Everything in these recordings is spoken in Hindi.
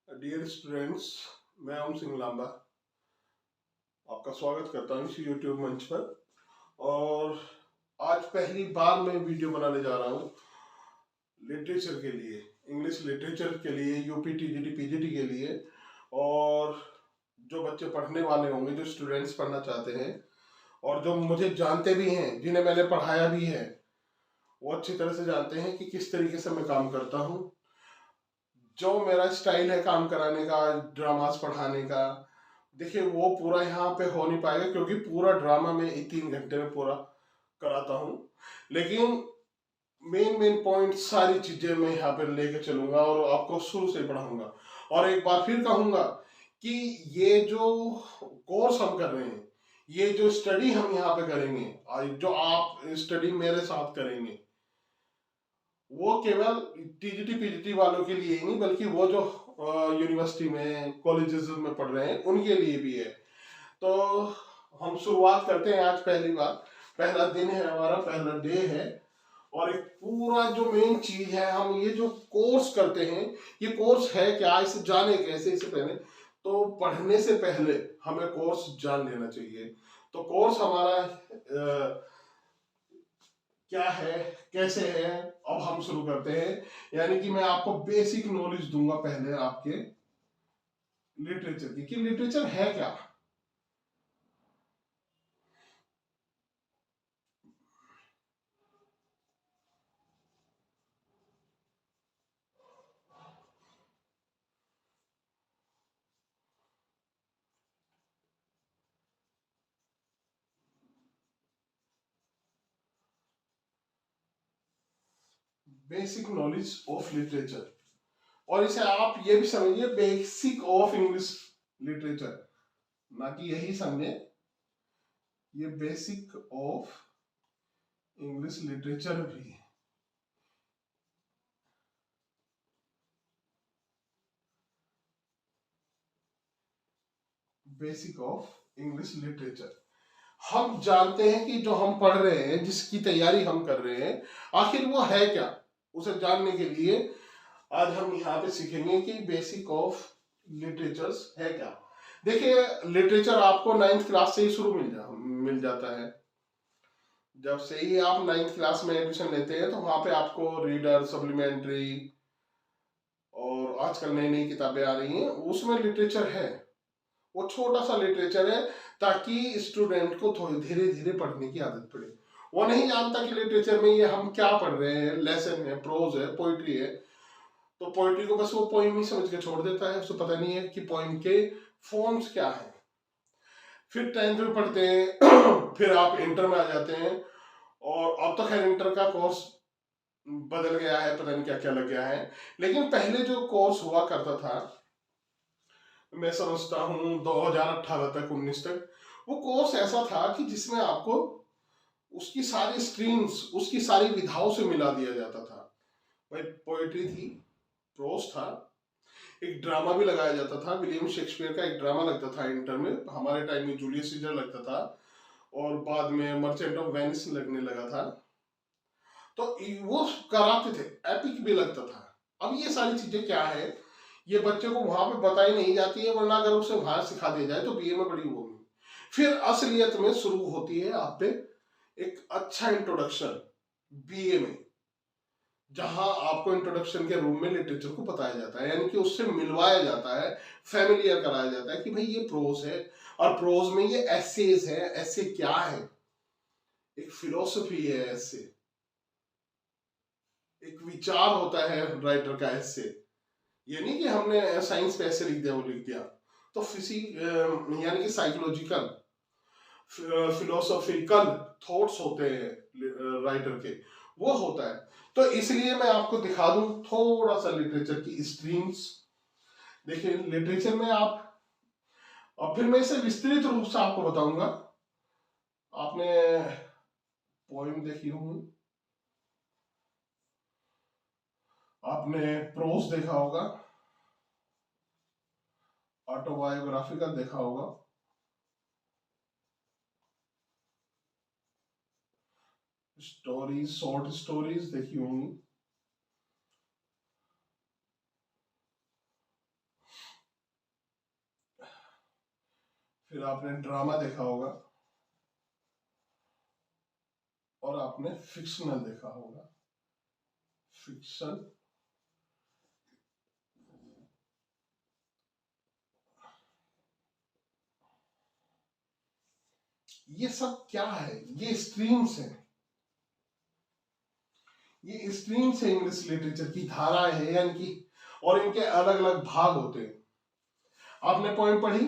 डियर स्टूडेंट्स, मैं ओम सिंह लांबा आपका स्वागत करता हूँ इस यूट्यूब मंच पर। और आज पहली बार मैं वीडियो बनाने जा रहा हूँ लिटरेचर के लिए, इंग्लिश लिटरेचर के लिए, यूपी टीजीटी पीजीटी के लिए। और जो बच्चे पढ़ने वाले होंगे, जो स्टूडेंट्स पढ़ना चाहते हैं और जो मुझे जानते भी हैं, जिन्हें मैंने पढ़ाया भी है, वो अच्छी तरह से जानते हैं कि किस तरीके से मैं काम करता हूँ। जो मेरा स्टाइल है काम कराने का, ड्रामास पढ़ाने का, देखिए वो पूरा यहाँ पे हो नहीं पाएगा क्योंकि पूरा ड्रामा मैं 3 घंटे में पूरा कराता हूँ। लेकिन मेन मेन पॉइंट सारी चीजें मैं यहाँ पे लेके चलूंगा और आपको शुरू से पढ़ाऊंगा। और एक बार फिर कहूंगा कि ये जो कोर्स हम कर रहे हैं, ये जो स्टडी हम यहाँ पे करेंगे, जो आप स्टडी मेरे साथ करेंगे, वो केवल टीजीटी पीजीटी वालों के लिए ही नहीं, बल्कि वो जो यूनिवर्सिटी में, कॉलेजेस में पढ़ रहे हैं, उनके लिए भी है। तो हम शुरुआत करते हैं। आज पहली बार, पहला दिन है हमारा, पहला डे है। और एक पूरा जो मेन चीज है, हम ये जो कोर्स करते हैं, ये कोर्स है क्या, इसे जाने कैसे। इससे पहले तो पढ़ने से पहले हमें कोर्स जान लेना चाहिए। तो कोर्स हमारा क्या है, कैसे है, अब हम शुरू करते हैं। यानी कि मैं आपको बेसिक नॉलेज दूंगा पहले आपके लिटरेचर की, कि लिटरेचर है क्या। बेसिक नॉलेज ऑफ लिटरेचर, और इसे आप ये भी समझिए बेसिक ऑफ इंग्लिश लिटरेचर, ना कि यही समझे, ये बेसिक ऑफ इंग्लिश लिटरेचर भी है। बेसिक ऑफ इंग्लिश लिटरेचर, हम जानते हैं कि जो हम पढ़ रहे हैं, जिसकी तैयारी हम कर रहे हैं, आखिर वो है क्या। उसे जानने के लिए आज हम यहाँ पे सीखेंगे कि बेसिक ऑफ लिटरेचर्स है क्या। देखिए, लिटरेचर आपको 9th क्लास से ही शुरू मिल जाता है। जब से ही आप 9th क्लास में एडमिशन लेते हैं तो वहां पे आपको रीडर, सप्लीमेंट्री और आजकल नई नई किताबें आ रही हैं, उसमें लिटरेचर है। वो छोटा सा लिटरेचर है ताकि स्टूडेंट को थोड़ी धीरे धीरे पढ़ने की आदत पड़े। वो नहीं जानता कि लिटरेचर में ये हम क्या पढ़ रहे हैं, लेसन है, प्रोज है, पोइट्री है। तो पोइट्री को बस वो पोइम ही समझ के छोड़ देता है, उसे पता नहीं है कि पोइम के फॉर्म्स क्या है। फिर 10th में पढ़ते हैं फिर आप इंटर में आ जाते हैं। और अब तो खैर इंटर का कोर्स बदल गया है, पता नहीं क्या क्या लग गया है। लेकिन पहले जो कोर्स हुआ करता था, मैं समझता हूँ 2018 तक, 19 तक, वो कोर्स ऐसा था कि जिसमें आपको उसकी सारी स्ट्रीम्स, उसकी सारी विधाओं से मिला दिया जाता था। भाई पोएट्री थी, प्रोज था, एक ड्रामा भी लगाया जाता था। विलियम शेक्सपियर का एक ड्रामा लगता था इंटर में, हमारे टाइम में जूलियस सीजर लगता था, और बाद में मर्चेंट ऑफ वेनिस लगने लगा था। तो वो कराते थे, एपिक भी लगता था। अब ये सारी चीजें क्या है, ये बच्चे को वहां पे बताई नहीं जाती है, वरना अगर उसे वहां सिखा दिया जाए तो बीए में बड़ी होगी। फिर असलियत में शुरू होती है आप पे एक अच्छा इंट्रोडक्शन बीए में, जहां आपको इंट्रोडक्शन के रूम में लिटरेचर को बताया जाता है, यानी कि उससे मिलवाया जाता है, फेमिलियर कराया जाता है कि भाई ये प्रोज है, और प्रोज में ये एसेज है। ऐसे क्या है, एक फिलोसफी है ऐसे, एक विचार होता है राइटर का ऐसे। ये नहीं कि हमने साइंस पे ऐसे लिख दिया, वो लिख दिया। तो यानी कि साइकोलॉजिकल, फिलोसॉफिकल थॉट्स होते हैं राइटर के, वो होता है। तो इसलिए मैं आपको दिखा दूं थोड़ा सा लिटरेचर की स्ट्रीम्स। देखिए लिटरेचर में आप, और फिर मैं इसे विस्तृत रूप से आपको बताऊंगा। आपने पोइम देखी होंगी, आपने प्रोज देखा होगा, ऑटोबायोग्राफिकल देखा होगा, स्टोरीज, शॉर्ट स्टोरीज देखी होंगी। फिर आपने ड्रामा देखा होगा, और आपने फिक्शनल देखा होगा। फिक्शन, ये सब क्या है? ये स्ट्रीम्स है, ये स्ट्रीम्स है इंग्लिश लिटरेचर की, धाराएं है यानी कि, और इनके अलग अलग भाग होते हैं। आपने पोइम पढ़ी,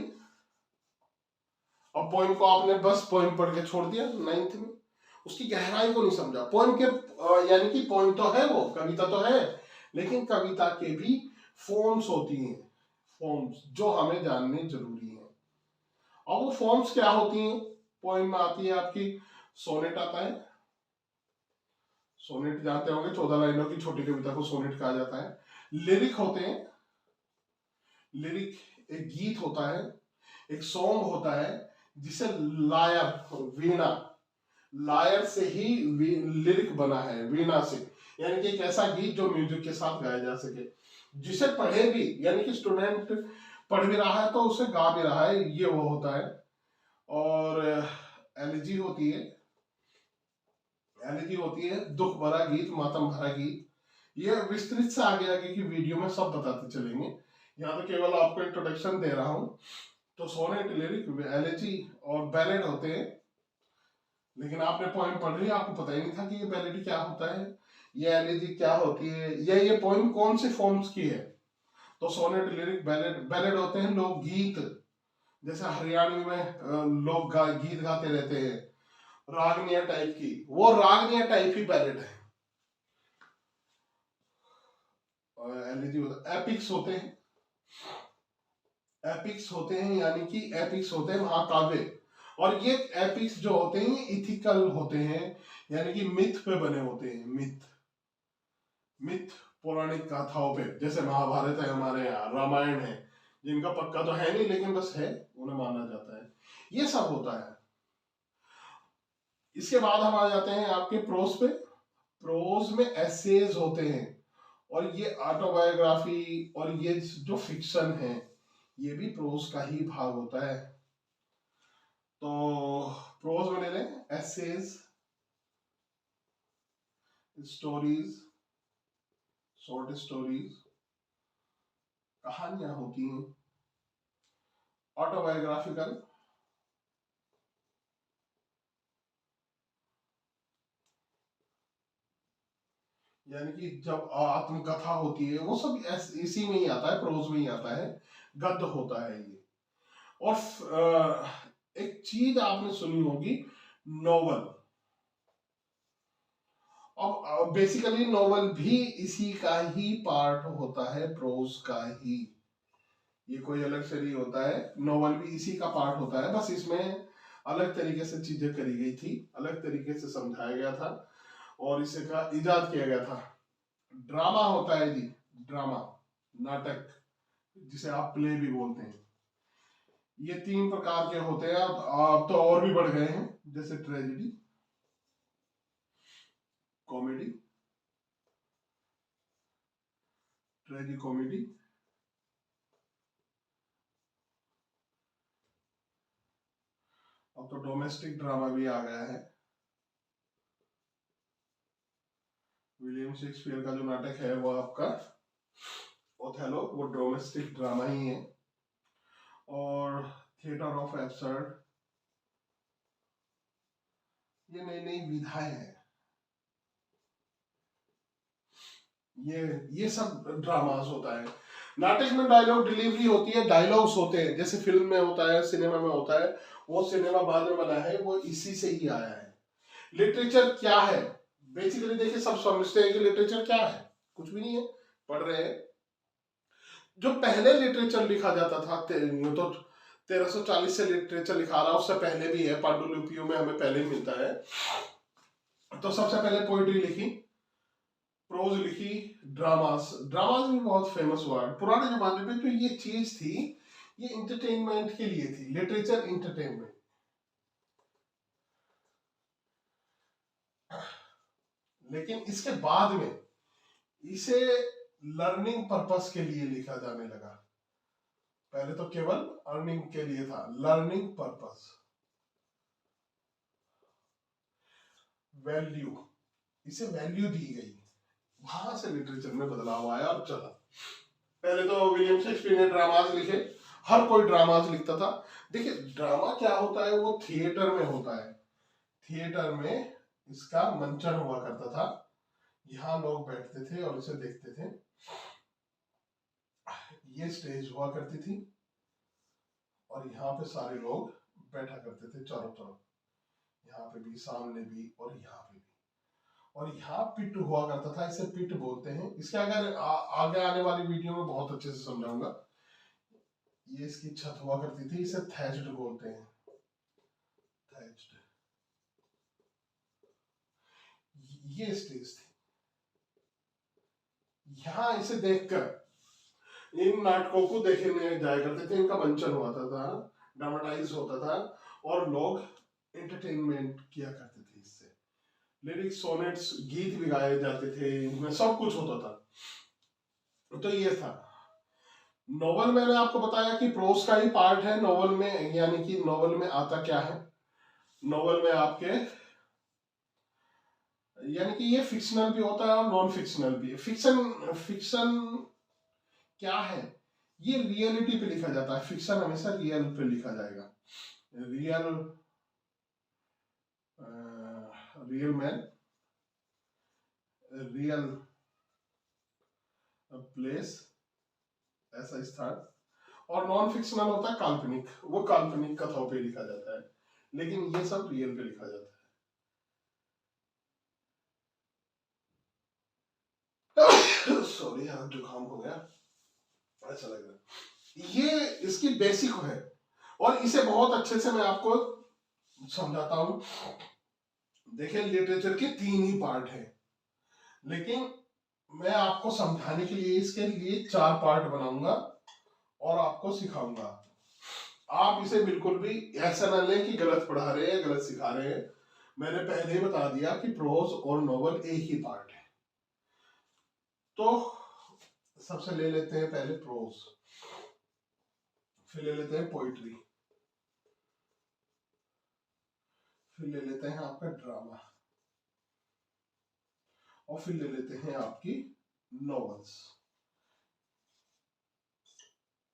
और पोइम को आपने बस पोइम पढ़ के छोड़ दिया 9th में, उसकी गहराई को नहीं समझा। पोइम के यानी कि पोइम तो है, वो कविता तो है, लेकिन कविता के भी फॉर्म्स होती हैं, फॉर्म्स जो हमें जानने जरूरी है। और वो फॉर्म्स क्या होती हैं? पोइम में आती है आपकी, सोनेट आता है, सोनेट जानते होंगे, 14 लाइनों की छोटी कविता को सोनेट कहा जाता है। लिरिक होते हैं, लिरिक एक गीत होता है, एक सॉन्ग होता है, जिसे लायर, वीणा, लायर से ही लिरिक बना है, वीणा से, यानी कि एक ऐसा गीत जो म्यूजिक के साथ गाया जा सके, जिसे पढ़े भी, यानी कि स्टूडेंट पढ़ भी रहा है तो उसे गा भी रहा है, ये वो होता है। और एलिजी होती है, एलिजी होती है दुख भरा गीत, मातम भरा गीत। ये विस्तृत से आगे आगे की वीडियो में सब बताते चलेंगे, यहाँ तो केवल आपको इंट्रोडक्शन दे रहा हूँ। तो सोनेट, लिरिक, एलिजी और बैलेड होते हैं। लेकिन आपने पोएम पढ़ ली, आपको पता ही नहीं था कि ये बैलेड क्या होता है, ये एलिजी क्या होती है, या ये पोएम कौन से फॉर्म्स की है। तो सोनेट, लिरिक, बैलेड, बैलेड होते हैं लोकगीत, जैसे हरियाणवी में लोग गीत गाते रहते हैं, रागनिया टाइप की, वो रागनिया टाइप ही बैलेड है। और एलिजी होता, एपिक्स होते हैं, एपिक्स होते हैं, यानी कि एपिक्स होते हैं महाकाव्य। और ये एपिक्स जो होते हैं ये इथिकल होते हैं, यानी कि मिथ पे बने होते हैं, मिथ, मिथ पौराणिक गाथाओं पे, जैसे महाभारत है हमारे यहाँ, रामायण है, जिनका पक्का तो है नहीं लेकिन बस है, उन्हें माना जाता है, ये सब होता है। इसके बाद हम आ जाते हैं आपके प्रोज पे। प्रोज में एसेज होते हैं, और ये ऑटोबायोग्राफी, और ये जो फिक्शन है ये भी प्रोज का ही भाग होता है। तो प्रोज में ले लें एसेज, स्टोरीज, शॉर्ट स्टोरीज, कहानियां होती हैं। ऑटोबायोग्राफिकल, यानी कि जब आत्मकथा होती है, वो सब इसी में ही आता है, प्रोज में ही आता है, गद्य होता है ये। और एक चीज आपने सुनी होगी, नोवेल। अब बेसिकली नोवेल भी इसी का ही पार्ट होता है, प्रोज का ही, ये कोई अलग से नहीं होता है, नोवेल भी इसी का पार्ट होता है, बस इसमें अलग तरीके से चीजें करी गई थी, अलग तरीके से समझाया गया था, और इसे का इजाद किया गया था। ड्रामा होता है जी, ड्रामा, नाटक, जिसे आप प्ले भी बोलते हैं। ये 3 प्रकार के होते हैं, अब तो और भी बढ़ गए हैं, जैसे ट्रेजेडी, कॉमेडी, ट्रेजी कॉमेडी, अब तो डोमेस्टिक ड्रामा भी आ गया है। विलियम शेक्सपियर का जो नाटक है वो आपका ओथेलो, वो डोमेस्टिक ड्रामा ही है। और थिएटर ऑफ एब्सर्ड, ये नई नई विधाएं हैं, ये सब ड्रामास होता है। नाटक में डायलॉग डिलीवरी होती है, डायलॉग्स होते हैं, जैसे फिल्म में होता है, सिनेमा में होता है, वो सिनेमा बाद में बना है, वो इसी से ही आया है। लिटरेचर क्या है? बेसिकली देखिए, सब समझते हैं कि लिटरेचर क्या है, कुछ भी नहीं है, पढ़ रहे हैं। जो पहले लिटरेचर लिखा जाता था, तो 1340 से लिटरेचर लिखा रहा, उससे पहले भी है, पांडुलिपियों में हमें पहले ही मिलता है। तो सबसे पहले पोइट्री लिखी, प्रोज लिखी, ड्रामास, ड्रामास भी बहुत फेमस हुआ है पुराने जमाने में। तो ये चीज थी, ये इंटरटेनमेंट के लिए थी, लिटरेचर इंटरटेनमेंट। लेकिन इसके बाद में इसे लर्निंग पर्पस के लिए लिखा जाने लगा। पहले तो केवल अर्निंग के लिए था, लर्निंग पर्पस। वैल्यू, इसे वैल्यू दी गई, वहां से लिटरेचर में बदलाव आया और चला। पहले तो विलियम शेक्सपियर ने ड्रामाज लिखे, हर कोई ड्रामाज लिखता था। देखिए ड्रामा क्या होता है, वो थिएटर में होता है। थिएटर में इसका मंचन हुआ करता था, यहाँ लोग बैठते थे और इसे देखते थे। ये स्टेज हुआ करती थी और यहाँ पे सारे लोग बैठा करते थे चारों तरफ, यहाँ पे भी, सामने भी और यहाँ पे भी। और यहाँ पिट हुआ करता था, इसे पिट बोलते हैं। इसके अगर आगे आने वाली वीडियो में बहुत अच्छे से समझाऊंगा। ये इसकी छत हुआ करती थी, इसे थैच्ड बोलते हैं, थैच्ड। ये स्टेज थी, यहाँ इसे देखकर इन नाटकों को देखने जाया करते थे, इनका मंचन होता था, ड्रामाटाइज होता था और लोग एंटरटेनमेंट किया करते थे इससे। लिरिक्स, सोनेट्स, गीत भी गाए जाते थे, इनमें सब कुछ होता था। तो ये था। नोवेल मैंने आपको बताया कि प्रोज का ही पार्ट है नोवेल में, यानी कि नोवेल में आता क्या है। नोवेल में आपके यानी कि ये फिक्शनल भी होता है और नॉन फिक्शनल भी। फिक्शन, फिक्शन क्या है, ये रियलिटी पे लिखा जाता है। फिक्शन हमेशा रियल पे लिखा जाएगा। Real, real man, real place, ऐसा स्थान। और नॉन फिक्शनल होता है काल्पनिक, वो काल्पनिक कथाओं पे लिखा जाता है, लेकिन ये सब रियल पे लिखा जाता है। सॉरी यार, जुकाम हो गया, ऐसा लग रहा है। ये इसकी बेसिक है और इसे बहुत अच्छे से मैं आपको समझाता हूं। देखिए लिटरेचर के 3 ही पार्ट हैं, लेकिन मैं आपको समझाने के लिए इसके लिए 4 पार्ट बनाऊंगा और आपको सिखाऊंगा। आप इसे बिल्कुल भी ऐसा ना लें कि गलत पढ़ा रहे हैं, गलत सिखा रहे हैं। मैंने पहले ही बता दिया कि प्रोज और नोवेल एक ही पार्ट है। तो सबसे ले लेते हैं पहले प्रोज, फिर ले लेते हैं पोइट्री, फिर ले लेते हैं आपका ड्रामा, और फिर ले लेते हैं आपकी नॉवेल्स।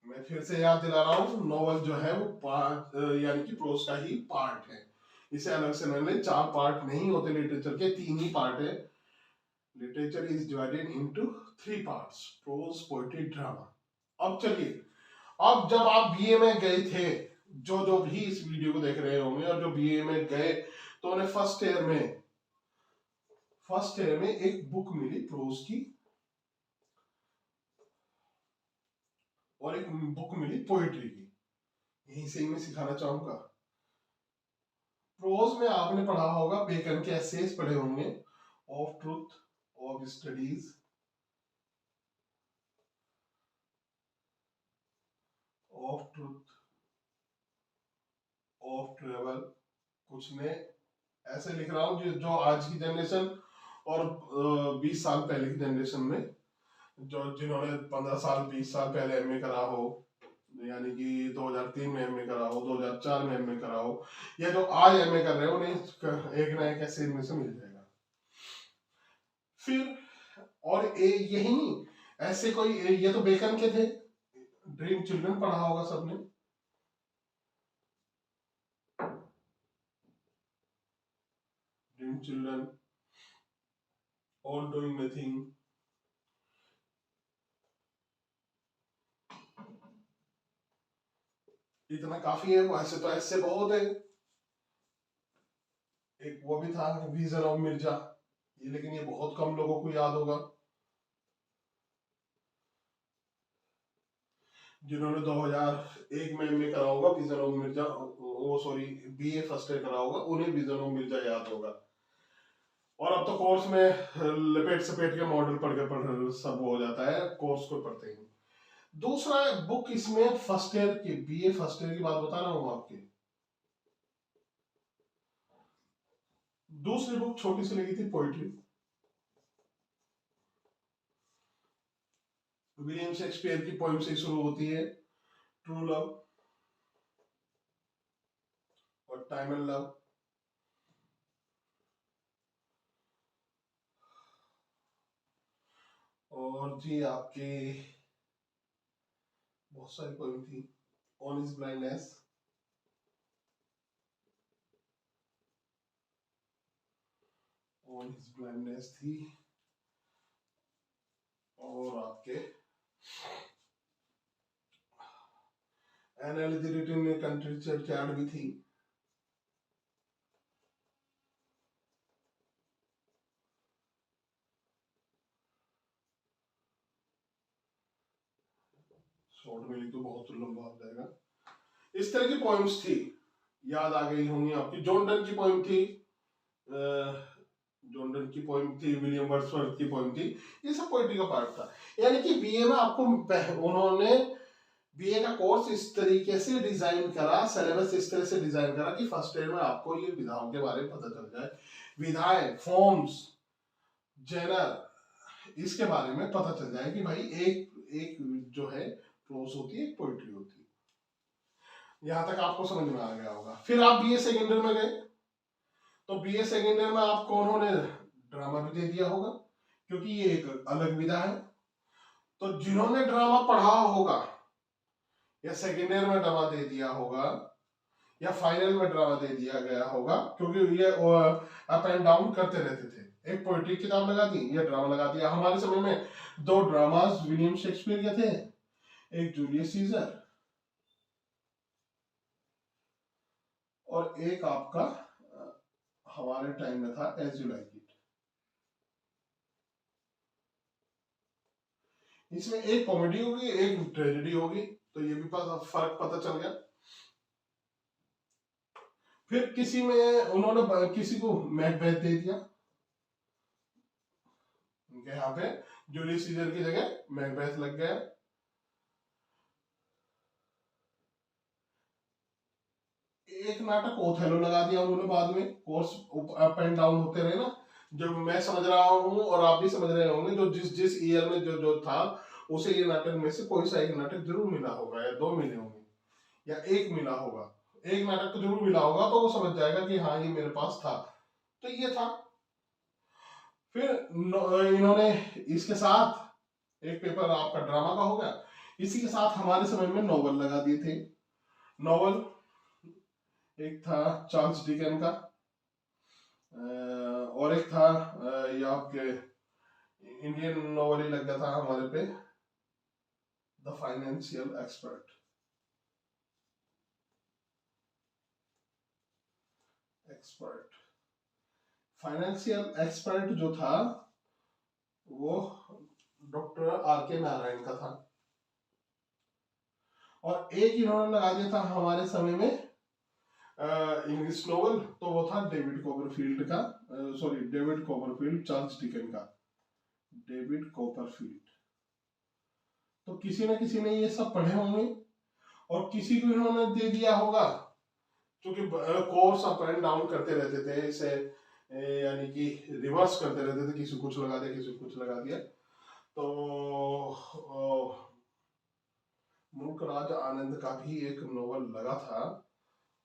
मैं फिर से याद दिला रहा हूं, नॉवेल जो है वो पार्ट, यानी कि प्रोज का ही पार्ट है। इसे अलग से न ले, 4 पार्ट नहीं होते लिटरेचर के, 3 ही पार्ट है। Literature is divided into 3 parts, prose, poetry, drama. अब चलिए, अब जब आप बीए में गए थे, जो जो भी इस वीडियो को देख रहे होंगे और जो बीए में गए, तो उन्हें फर्स्ट ईयर में एक बुक मिली प्रोज की और एक बुक मिली पोएट्री की। यहीं से ही मैं सिखाना चाहूंगा। प्रोज में आपने पढ़ा होगा, बेकन के एसेज पढ़े होंगे, of truth, of studies, of truth, of travel. कुछ ने ऐसे लिख रहा हूं जो आज की जनरेशन और 20 साल पहले की जनरेशन में, जो जिन्होंने 15 साल 20 साल पहले एमए करा हो, यानी कि 2003 में एमए करा हो, 2004 में एमए करा हो, या जो आज एमए कर रहे हो, उन्हें एक ना एक ऐसे इनमें से मिल जाएगा। फिर और यही नहीं, ऐसे कोई, ये तो बेकन के थे, ड्रीम चिल्ड्रन पढ़ा होगा सबने। Dream children, all doing nothing, इतना काफी है। वैसे तो ऐसे बहुत है। एक वो भी था विजन ऑफ मिर्जा, ये लेकिन ये बहुत कम लोगों को याद होगा। जिन्होंने 2001 में एमए करा होगा, विजन ऑफ मिर्जा, वो सॉरी बीए फर्स्ट ईयर करा होगा, उन्हें विजन ऑफ मिर्जा याद होगा। और अब तो कोर्स में लपेट सपेट के मॉडल पढ़ सब हो जाता है, कोर्स को पढ़ते ही। दूसरा बुक इसमें फर्स्ट ईयर की, बीए फर्स्ट ईयर की बात बता रहा हूँ आपकी। दूसरी बुक छोटी सी लगी थी, पोइट्री। विलियम शेक्सपियर की पोइम से शुरू होती है, ट्रू लव और टाइम एंड लव। और जी आपके बहुत सारी पोइम थी। On is blindness, on is blindness थी। और आपके एनालिसिस रिटन में कंट्री चर्च भी थी। शॉर्ट में लिख तो बहुत लंबा हो जाएगा। इस तरह की पॉइंट्स थी, याद आ गई होंगी आपकी। जॉन डन की पॉइंट थी, जॉन डन की पॉइंट थी, विलियम वर्ड्सवर्थ की पॉइंट थी। ये सब पोइट्री का पार्ट था। यानी कि बीए में आपको उन्होंने बीए का कोर्स इस तरीके से डिजाइन करा, सिलेबस इस तरह से डिजाइन करा कि फर्स्ट ईयर में आपको ये विधाओं के बारे में पता चल जाए, विधाएं, फॉर्म्स, जेनर, इसके बारे में पता चल जाए कि भाई एक एक जो है प्रोज होती है, एक पोइट्री होती है। यहां तक आपको समझ में आ गया होगा। फिर आप बीए सेकेंड ईयर में गए, तो बीए सेकेंड ईयर में आपको उन्होंने ड्रामा भी दे दिया होगा, क्योंकि ये एक अलग विधा है। तो जिन्होंने ड्रामा पढ़ा होगा या सेकेंड ईयर में ड्रामा दे दिया होगा या फाइनल में ड्रामा दे दिया गया होगा, क्योंकि ये अप एंड डाउन करते रहते थे। एक पोइट्री किताब लगा दी या ड्रामा लगा दिया। हमारे समय में दो ड्रामास विलियम शेक्सपियर के थे, एक जूलियस सीजर और एक आपका हमारे टाइम में था एज यू लाइक इट। इसमें एक कॉमेडी होगी, एक ट्रेजेडी होगी, तो ये भी फर्क पता चल गया। फिर किसी में उन्होंने किसी को मैकबेथ दे दिया, उनके यहाँ पे जूलियस सीजर की जगह मैकबेथ लग गया। एक नाटक ओथेलो लगा दिया उन्होंने बाद में। कोर्स अप एंड डाउन होते रहे ना, जब मैं समझ रहा हूँ और आप भी समझ रहे होंगे, जो जिस जिस ईयर में जो जो था, उसे ये नाटक में से कोई सा एक नाटक जरूर मिला होगा, या दो मिले होंगे या एक मिला होगा। एक नाटक तो जरूर मिला होगा, तो वो समझ जाएगा कि हाँ ये मेरे पास था, तो ये था। फिर इन्होंने इसके साथ एक पेपर आपका ड्रामा का हो गया, इसी के साथ हमारे समय में नॉवल लगा दिए थे। नॉवल एक था चार्ल्स डिकेन का, और एक था ये आपके इंडियन नॉवल ही लग गया था हमारे पे, the financial expert. Expert financial expert जो था वो डॉक्टर आर के नारायण का था। और एक इन्होंने लगा दिया था हमारे समय में इंग्लिश नोवेल, तो वो था डेविड कॉपरफील्ड का, सॉरी डेविड कॉपरफील्ड, चार्ल्स डिकेन का डेविड कॉपरफील्ड। तो किसी न किसी ने ये सब पढ़े होंगे और किसी को इन्होंने दे दिया होगा, क्योंकि कोर्स अप एंड डाउन करते रहते थे इसे, यानी कि रिवर्स करते रहते थे, किसी कुछ लगा दिया, किसी कुछ लगा दिया। तो मुल्क राज आनंद का भी एक नोवेल लगा था,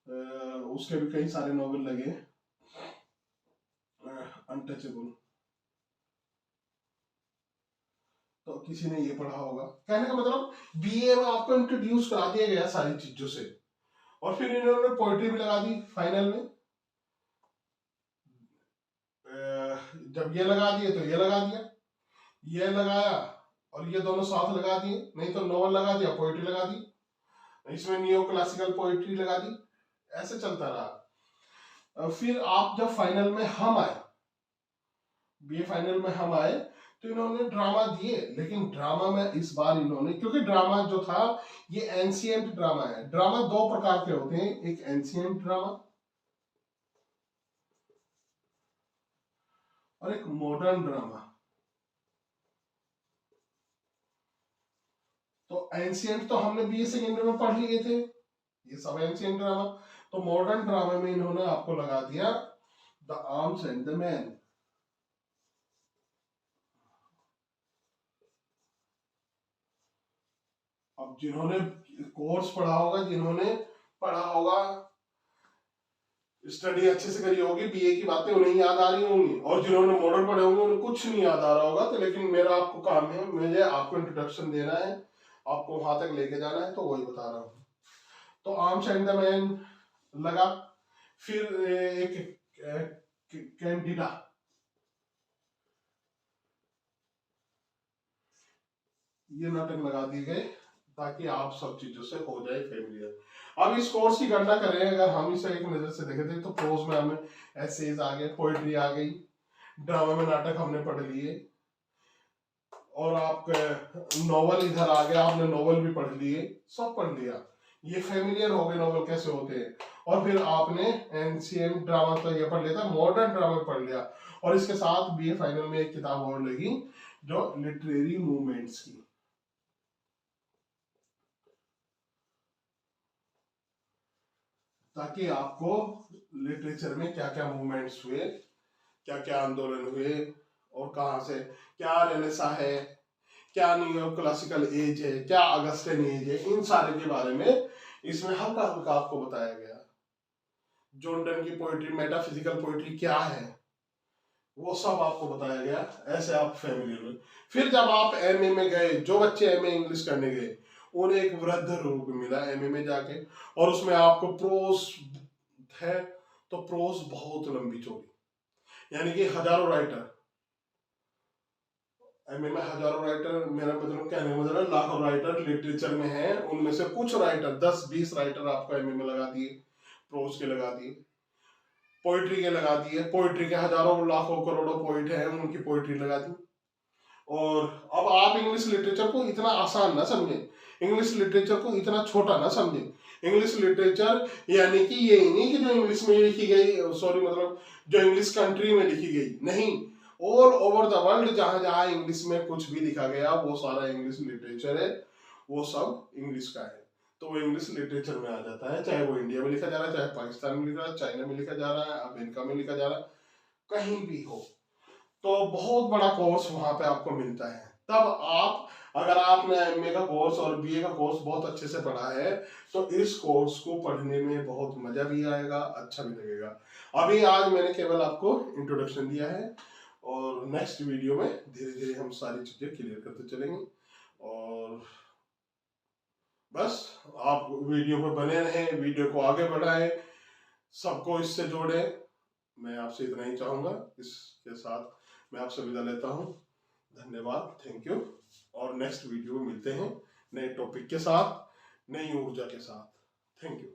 उसके भी कई सारे नोवेल लगे, अनटचेबल। तो किसी ने ये पढ़ा होगा। कहने का मतलब बीए में आपको इंट्रोड्यूस करा दिया गया सारी चीजों से, और फिर इन्होंने पोइट्री भी लगा दी फाइनल में। जब ये लगा दिए तो ये लगा दिया, ये लगाया और ये दोनों साथ लगा दिए, नहीं तो नोवेल लगा दिया, पोइट्री लगा दी, इसमें नियो क्लासिकल पोइट्री लगा दी, ऐसे चलता रहा। फिर आप जब फाइनल में हम आए, बीए फाइनल में हम आए, तो इन्होंने ड्रामा दिए, लेकिन ड्रामा में इस बार इन्होंने, क्योंकि ड्रामा जो था ये एंशिएंट ड्रामा है। ड्रामा दो प्रकार के होते हैं, एक एंशिएंट ड्रामा और एक मॉडर्न ड्रामा। तो एंशिएंट तो हमने बीए सेकेंड में पढ़ लिए थे, ये सब एंशिएंट ड्रामा। तो मॉडर्न ड्रामा में इन्होंने आपको लगा दिया the arms and the man. अब जिन्होंने कोर्स पढ़ा होगा, जिन्होंने पढ़ा होगा, स्टडी अच्छे से करी होगी, बीए की बातें उन्हें याद आ रही होंगी, और जिन्होंने मॉडल पढ़े होंगे उन्हें कुछ नहीं याद आ रहा होगा। तो लेकिन मेरा आपको काम है, मुझे आपको इंट्रोडक्शन देना है, आपको वहां तक लेके जाना है, तो वही बता रहा हूँ। तो आर्म्स एंड द मैन लगा, फिर एक कैंडिडा, ये नाटक लगा दिए गए ताकि आप सब चीजों से हो जाए फेमिलियर। अब इस कोर्स की गणना करें, अगर हम इसे एक नजर से देखे थे, तो प्रोज में हमें एसेज आ गए, पोएट्री आ गई, ड्रामा में नाटक हमने पढ़ लिए, और आप नॉवल इधर आ गया, आपने नॉवल भी पढ़ लिए, सब पढ़ लिया, ये फेमिलियर हो गए नॉवल कैसे होते हैं। और फिर आपने एंशिएंट ड्रामा तो ये पढ़ लिया था, मॉडर्न ड्रामा पढ़ लिया, और इसके साथ बीए फाइनल में एक किताब और लगी जो लिटरेरी मूवमेंट्स की, ताकि आपको लिटरेचर में क्या क्या मूवमेंट्स हुए, क्या क्या आंदोलन हुए, और कहाँ से क्या रेनेसा है, क्या न्यू क्लासिकल एज है, क्या अगस्टिन एज है, इन सारे के बारे में इसमें हल्का हल्का आपको बताया गया। जॉन डन की पोइट्री, मेटाफिजिकल पोइट्री क्या है, वो सब आपको बताया गया। ऐसे आप फैमिली में, फिर जब आप एमए में गए, जो बच्चे एमए इंग्लिश करने गए उन्हें एक वृद्ध रूप मिला एमए में जाके, और उसमें आपको प्रोस है, तो प्रोस बहुत लंबी चौड़ी, यानी कि हजारों राइटर, एमए में हजारों राइटर, मेरा मतलब कहने का मतलब लाखों राइटर लिटरेचर में हैं, उनमें से कुछ राइटर 10-20 राइटर आपको एमए में लगा दिए, प्रोस के लगा दिए, पोइट्री के लगा दिए, पोइट्री के हजारों लाखों करोड़ों पोइट हैं, उनकी पोइट्री लगा दी। और अब आप इंग्लिश लिटरेचर को इतना आसान ना समझे, इंग्लिश लिटरेचर को इतना छोटा ना समझे। इंग्लिश लिटरेचर यानी कि ये नहीं कि जो इंग्लिश में लिखी गई, सॉरी मतलब जो इंग्लिश कंट्री में लिखी गई, नहीं, ऑल ओवर द वर्ल्ड जहां जहां इंग्लिश में कुछ भी लिखा गया वो सारा इंग्लिश लिटरेचर है, वो सब इंग्लिश का है, तो वो इंग्लिश लिटरेचर में आ जाता है। चाहे वो इंडिया में लिखा जा रहा है, चाहे पाकिस्तान में लिखा रहा है, चाइना में लिखा जा रहा है, अमेरिका में लिखा जा रहा है, कहीं भी हो, तो बहुत बड़ा कोर्स वहां पे आपको मिलता है। तब आप, अगर आपने एमए का कोर्स और बीए का कोर्स बहुत अच्छे से पढ़ा है, तो इस कोर्स को पढ़ने में बहुत मजा भी आएगा, अच्छा भी लगेगा। अभी आज मैंने केवल आपको इंट्रोडक्शन दिया है, और नेक्स्ट वीडियो में धीरे धीरे हम सारी चीजें क्लियर करते चलेंगे। और बस आप वीडियो पे बने रहें, वीडियो को आगे बढ़ाएं, सबको इससे जोड़ें, मैं आपसे इतना ही चाहूंगा। इसके साथ मैं आपसे विदा लेता हूं, धन्यवाद, थैंक यू। और नेक्स्ट वीडियो में मिलते हैं नए टॉपिक के साथ, नई ऊर्जा के साथ। Thank you.